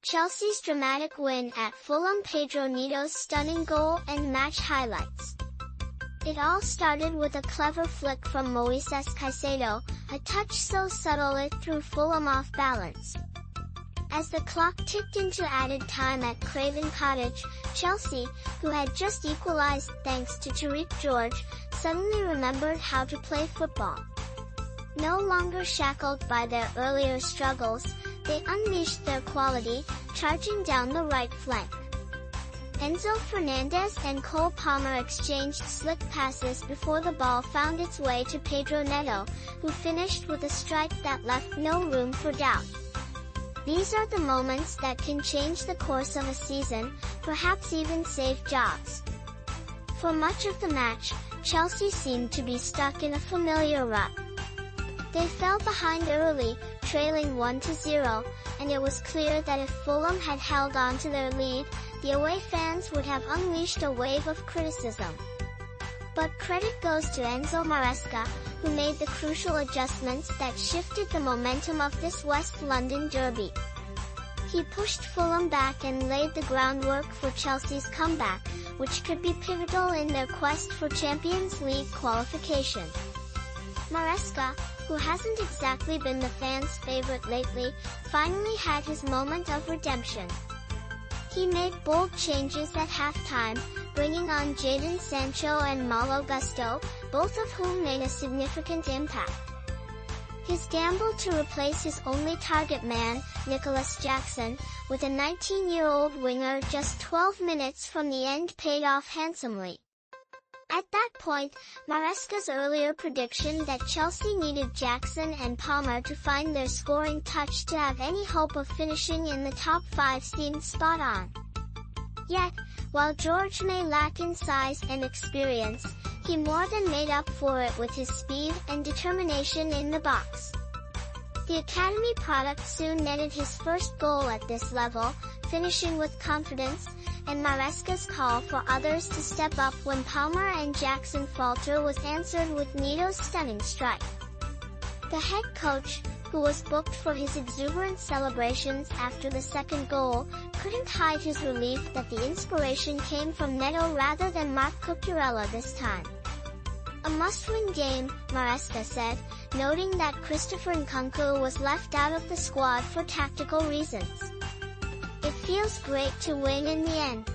Chelsea's dramatic win at Fulham, Pedro Neto's stunning goal and match highlights. It all started with a clever flick from Moises Caicedo, a touch so subtle it threw Fulham off balance. As the clock ticked into added time at Craven Cottage, Chelsea, who had just equalized thanks to Tariq George, suddenly remembered how to play football. No longer shackled by their earlier struggles, they unleashed their quality, charging down the right flank. Enzo Fernandez and Cole Palmer exchanged slick passes before the ball found its way to Pedro Neto, who finished with a strike that left no room for doubt. These are the moments that can change the course of a season, perhaps even save jobs. For much of the match, Chelsea seemed to be stuck in a familiar rut. They fell behind early, trailing 1-0, and it was clear that if Fulham had held on to their lead, the away fans would have unleashed a wave of criticism. But credit goes to Enzo Maresca, who made the crucial adjustments that shifted the momentum of this West London derby. He pushed Fulham back and laid the groundwork for Chelsea's comeback, which could be pivotal in their quest for Champions League qualification. Maresca, who hasn't exactly been the fans' favorite lately, finally had his moment of redemption. He made bold changes at halftime, bringing on Jadon Sancho and Malo Gusto, both of whom made a significant impact. His gamble to replace his only target man, Nicholas Jackson, with a 19-year-old winger just 12 minutes from the end paid off handsomely. At that point, Maresca's earlier prediction that Chelsea needed Jackson and Palmer to find their scoring touch to have any hope of finishing in the top 5 seemed spot on. Yet, while George may lack in size and experience, he more than made up for it with his speed and determination in the box. The academy product soon netted his first goal at this level, finishing with confidence, and Maresca's call for others to step up when Palmer and Jackson falter was answered with Neto's stunning strike. The head coach, who was booked for his exuberant celebrations after the second goal, couldn't hide his relief that the inspiration came from Neto rather than Marc Cucurella this time. A must-win game, Maresca said, noting that Christopher Nkunku was left out of the squad for tactical reasons. It feels great to win in the end.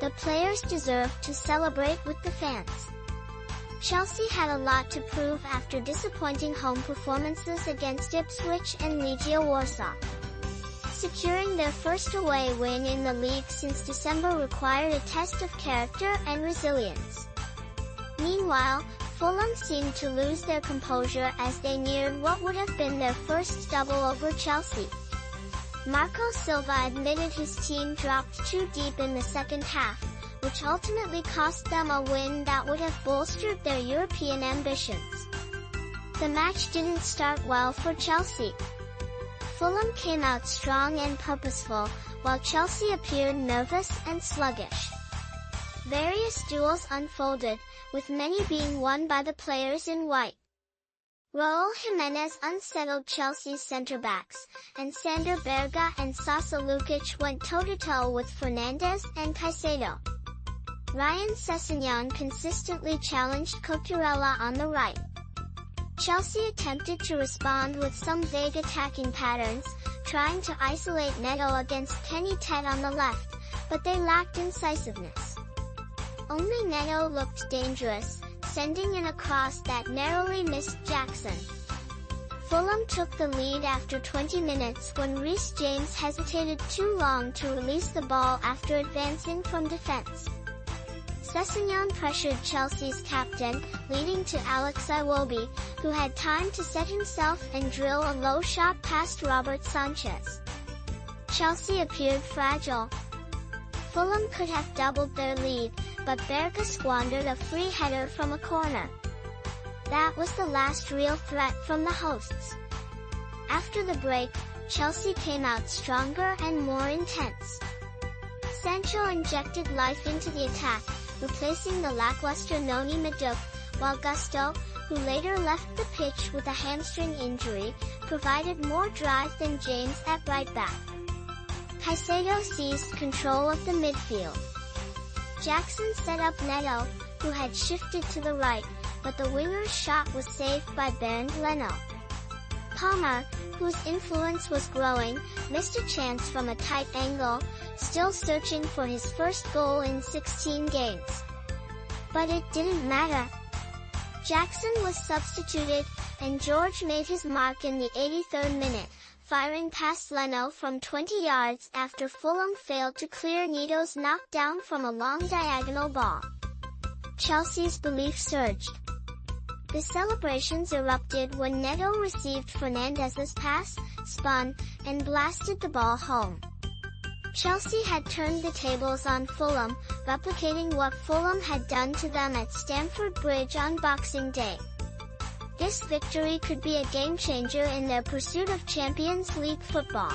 The players deserve to celebrate with the fans. Chelsea had a lot to prove after disappointing home performances against Ipswich and Legia Warsaw. Securing their first away win in the league since December required a test of character and resilience. Meanwhile, Fulham seemed to lose their composure as they neared what would have been their first double over Chelsea. Marco Silva admitted his team dropped too deep in the second half, which ultimately cost them a win that would have bolstered their European ambitions. The match didn't start well for Chelsea. Fulham came out strong and purposeful, while Chelsea appeared nervous and sluggish. Various duels unfolded, with many being won by the players in white. Raul Jimenez unsettled Chelsea's centre-backs, and Sander Berge and Sasa Lukic went toe-to-toe with Fernandez and Caicedo. Ryan Sessegnon consistently challenged Cucurella on the right. Chelsea attempted to respond with some vague attacking patterns, trying to isolate Neto against Kenny Tet on the left, but they lacked incisiveness. Only Neto looked dangerous, sending in a cross that narrowly missed Jackson. Fulham took the lead after 20 minutes when Reece James hesitated too long to release the ball after advancing from defense. Sessegnon pressured Chelsea's captain, leading to Alex Iwobi, who had time to set himself and drill a low shot past Robert Sanchez. Chelsea appeared fragile. Fulham could have doubled their lead, but Berge squandered a free header from a corner. That was the last real threat from the hosts. After the break, Chelsea came out stronger and more intense. Sancho injected life into the attack, replacing the lackluster Noni Madueke, while Gusto, who later left the pitch with a hamstring injury, provided more drive than James at right back. Caicedo seized control of the midfield. Jackson set up Neto, who had shifted to the right, but the winger's shot was saved by Bernd Leno. Palmer, whose influence was growing, missed a chance from a tight angle, still searching for his first goal in 16 games. But it didn't matter. Jackson was substituted, and George made his mark in the 83rd minute, firing past Leno from 20 yards after Fulham failed to clear Neto's knockdown from a long diagonal ball. Chelsea's belief surged. The celebrations erupted when Neto received Fernandez's pass, spun, and blasted the ball home. Chelsea had turned the tables on Fulham, replicating what Fulham had done to them at Stamford Bridge on Boxing Day. This victory could be a game-changer in their pursuit of Champions League football.